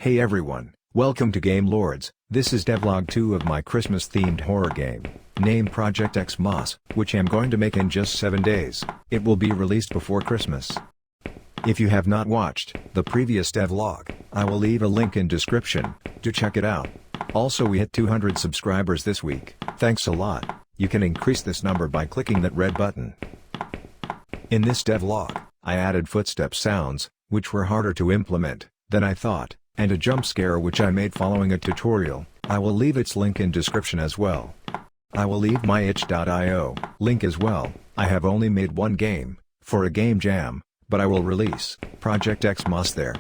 Hey everyone, welcome to Gamelorddzz. This is Devlog 2 of my Christmas-themed horror game, named Project Xmas, which I'm going to make in just 7 days. It will be released before Christmas. If you have not watched the previous devlog, I will leave a link in description to check it out. Also, we hit 200 subscribers this week. Thanks a lot. You can increase this number by clicking that red button. In this devlog, I added footstep sounds, which were harder to implement than I thought, and a jump scare which I made following a tutorial. I will leave its link in description as well. I will leave my itch.io link as well. I have only made one game, for a game jam, but I will release Project Xmas there.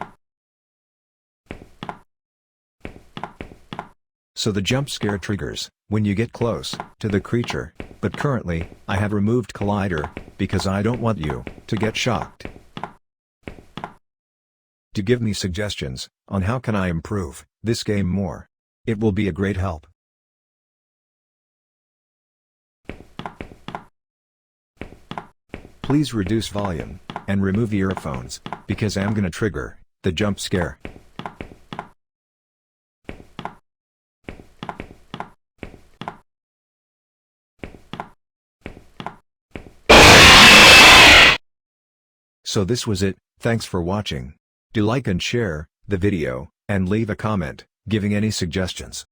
So the jump scare triggers when you get close to the creature, but currently, I have removed Collider, because I don't want you to get shocked. To give me suggestions on how can I improve this game more. It will be a great help. Please reduce volume and remove earphones, because I'm gonna trigger the jump scare. So this was it. Thanks for watching. Do like and share the video, and leave a comment, giving any suggestions.